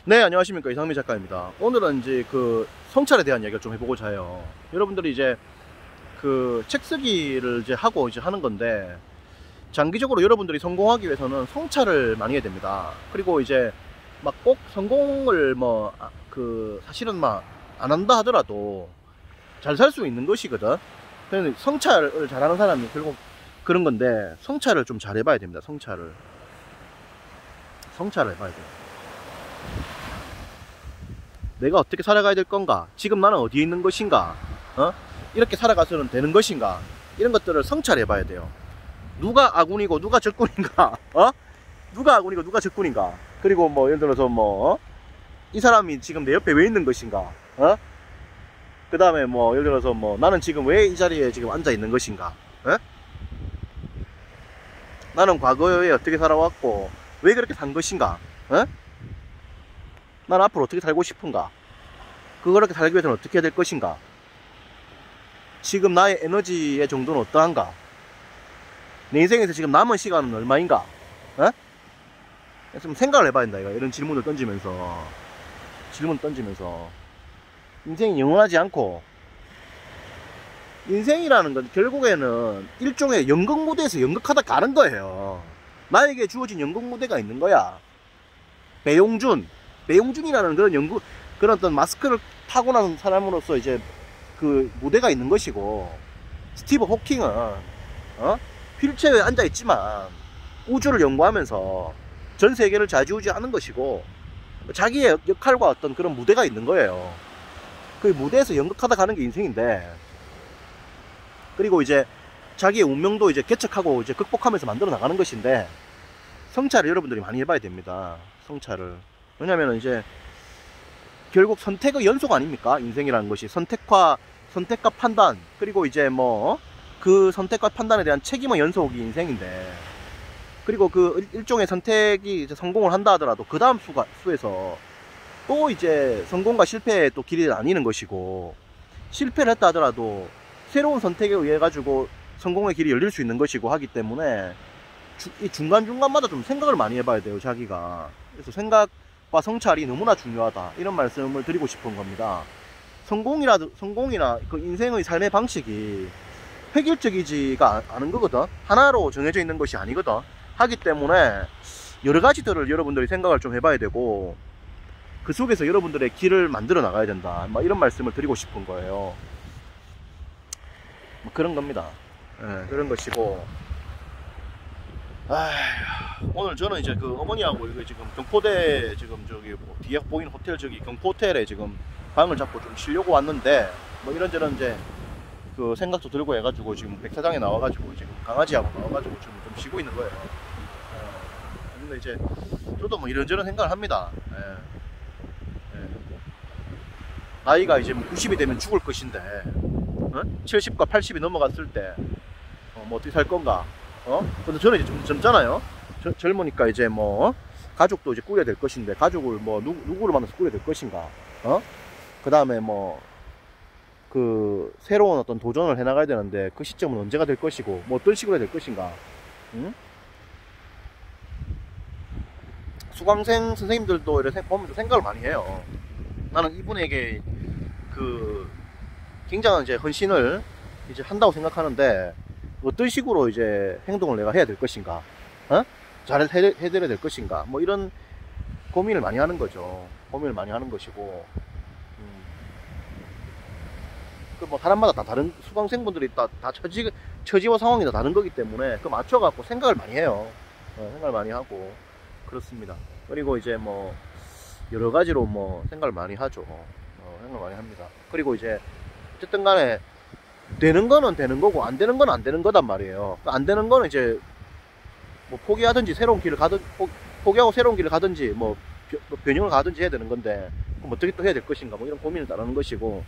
네, 안녕하십니까. 이상민 작가입니다. 오늘은 이제 그 성찰에 대한 이야기를 좀 해보고자 해요. 여러분들이 이제 그 책 쓰기를 이제 하고 이제 하는 건데, 장기적으로 여러분들이 성공하기 위해서는 성찰을 많이 해야 됩니다. 그리고 이제 막 꼭 성공을 사실은 막 안 한다 하더라도 잘 살 수 있는 것이거든. 그래서 성찰을 잘하는 사람이 결국 그런 건데, 성찰을 좀 잘 해봐야 됩니다. 성찰을 해봐야 돼요. 내가 어떻게 살아가야 될 건가? 지금 나는 어디에 있는 것인가? 이렇게 살아가서는 되는 것인가? 이런 것들을 성찰해 봐야 돼요. 누가 아군이고 누가 적군인가? 누가 아군이고 누가 적군인가? 그리고 뭐 예를 들어서 이 사람이 지금 내 옆에 왜 있는 것인가? 그 다음에 뭐 예를 들어서 나는 지금 왜 이 자리에 지금 앉아 있는 것인가? 나는 과거에 어떻게 살아왔고 왜 그렇게 산 것인가? 난 앞으로 어떻게 살고 싶은가? 그렇게 살기 위해서는 어떻게 해야 될 것인가? 지금 나의 에너지의 정도는 어떠한가? 내 인생에서 지금 남은 시간은 얼마인가? 좀 생각을 해봐야 된다, 이런 질문을 던지면서. 인생이 영원하지 않고, 인생이라는 건 결국에는 일종의 연극 무대에서 연극하다 가는 거예요. 나에게 주어진 연극 무대가 있는 거야. 배용준이라는 그런 어떤 마스크를 타고난 사람으로서 이제 그 무대가 있는 것이고, 스티브 호킹은 휠체어에 앉아 있지만 우주를 연구하면서 전 세계를 좌지우지하는 것이고, 자기의 역할과 어떤 그런 무대가 있는 거예요. 그 무대에서 연극하다 가는 게 인생인데, 그리고 이제 자기의 운명도 이제 개척하고 이제 극복하면서 만들어 나가는 것인데, 성찰을 여러분들이 많이 해봐야 됩니다. 성찰을. 왜냐면 이제 결국 선택의 연속 아닙니까? 인생이라는 것이 선택과 판단, 그리고 이제 그 선택과 판단에 대한 책임의 연속이 인생인데, 그리고 그 일종의 선택이 이제 성공을 한다 하더라도 그 다음 수에서 또 이제 성공과 실패의 또 길이 나뉘는 것이고, 실패를 했다 하더라도 새로운 선택에 의해 가지고 성공의 길이 열릴 수 있는 것이고 하기 때문에, 이 중간중간마다 좀 생각을 많이 해봐야 돼요, 자기가. 그래서 생각과 성찰이 너무나 중요하다, 이런 말씀을 드리고 싶은 겁니다. 성공이나 그 인생의 삶의 방식이 획일적이지가 않은 거거든. 하나로 정해져 있는 것이 아니거든. 하기 때문에 여러 가지들을 여러분들이 생각을 좀 해봐야 되고, 그 속에서 여러분들의 길을 만들어 나가야 된다, 이런 말씀을 드리고 싶은 거예요. 그런 겁니다. 그런 것이고, 오늘 저는 이제 그 어머니하고 이거 지금 경포대 지금 저기 뒤에 보이는 호텔, 저기 경포호텔에 지금 방을 잡고 좀 쉬려고 왔는데, 이런저런 이제 그 생각도 들고 해가지고 지금 백사장에 나와가지고 지금 강아지하고 나와가지고 지금 좀 쉬고 있는 거예요. 근데 이제 저도 이런저런 생각을 합니다. 나이가 이제 90이 되면 죽을 것인데, 70과 80이 넘어갔을 때 어떻게 살 건가? 근데 저는 이제 좀 젊잖아요. 젊으니까 이제 가족도 이제 꾸려야 될 것인데, 가족을 누구를 만나서 꾸려야 될 것인가? 그 다음에 그 새로운 어떤 도전을 해나가야 되는데, 그 시점은 언제가 될 것이고, 어떤 식으로 해야 될 것인가? 수강생 선생님들도 이렇게 보면서 생각을 많이 해요. 나는 이분에게 그 굉장한 이제 헌신을 이제 한다고 생각하는데, 어떤 식으로 이제 행동을 내가 해야 될 것인가? 잘 해드려야 될 것인가? 이런 고민을 많이 하는 거죠. 고민을 많이 하는 것이고, 사람마다 다 다른, 수강생분들이 다 처지와 상황이 다 다른 거기 때문에 그 맞춰갖고 생각을 많이 해요. 생각을 많이 하고 그렇습니다. 그리고 이제 여러 가지로 생각을 많이 하죠. 생각을 많이 합니다. 그리고 이제 어쨌든 간에 되는 거는 되는 거고, 안 되는 건 안 되는 거단 말이에요. 안 되는 거는 이제 포기하든지 새로운 길을 포기하고 새로운 길을 가든지 변형을 가든지 해야 되는 건데, 그럼 어떻게 또 해야 될 것인가, 이런 고민을 따르는 것이고,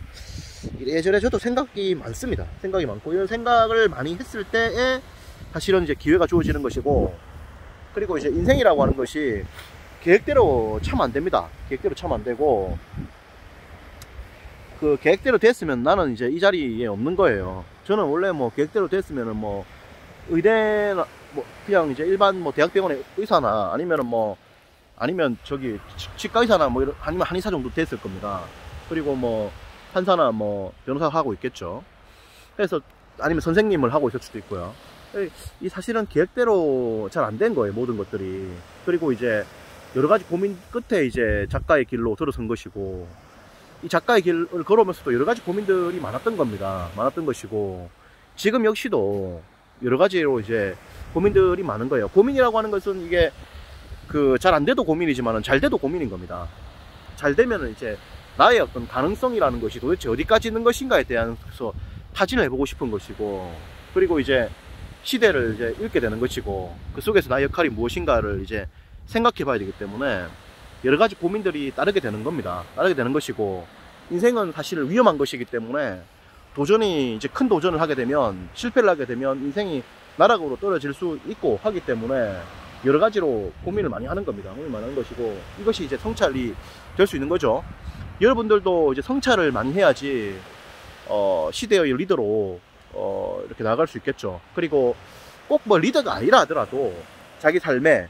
예전에 저도 생각이 많습니다. 생각이 많고, 이런 생각을 많이 했을 때에 사실은 이제 기회가 주어지는 것이고, 그리고 이제 인생이라고 하는 것이 계획대로 참 안 됩니다. 계획대로 참 안 되고, 그 계획대로 됐으면 나는 이제 이 자리에 없는 거예요. 저는 원래 계획대로 됐으면은 의대나 그냥 이제 일반 대학병원의 의사나, 아니면은 아니면 저기 치과의사나 뭐 아니면 한의사 정도 됐을 겁니다. 그리고 뭐 판사나 뭐 변호사 하고 있겠죠. 그래서 아니면 선생님을 하고 있을 수도 있고요. 이 사실은 계획대로 잘 안 된 거예요, 모든 것들이. 그리고 이제 여러 가지 고민 끝에 이제 작가의 길로 들어선 것이고, 이 작가의 길을 걸어오면서도 여러 가지 고민들이 많았던 겁니다. 많았던 것이고, 지금 역시도 여러 가지로 이제 고민들이 많은 거예요. 고민이라고 하는 것은 이게 그 잘 안 돼도 고민이지만은 잘 돼도 고민인 겁니다. 잘 되면은 이제 나의 어떤 가능성이라는 것이 도대체 어디까지 있는 것인가에 대해서 타진을 해보고 싶은 것이고, 그리고 이제 시대를 이제 읽게 되는 것이고, 그 속에서 나의 역할이 무엇인가를 이제 생각해 봐야 되기 때문에 여러 가지 고민들이 따르게 되는 겁니다. 따르게 되는 것이고, 인생은 사실 위험한 것이기 때문에 도전이 이제 큰 도전을 하게 되면, 실패를 하게 되면 인생이 나락으로 떨어질 수 있고 하기 때문에 여러 가지로 고민을 많이 하는 겁니다. 고민을 많이 하는 것이고, 이것이 이제 성찰이 될 수 있는 거죠. 여러분들도 이제 성찰을 많이 해야지 시대의 리더로 이렇게 나아갈 수 있겠죠. 그리고 꼭 뭐 리더가 아니라 하더라도 자기 삶에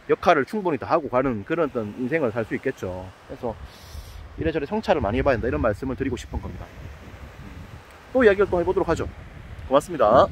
역할을 충분히 다 하고 가는 그런 어떤 인생을 살 수 있겠죠. 그래서 이래저래 성찰을 많이 해봐야 된다, 이런 말씀을 드리고 싶은 겁니다. 또 이야기를 또 해보도록 하죠. 고맙습니다.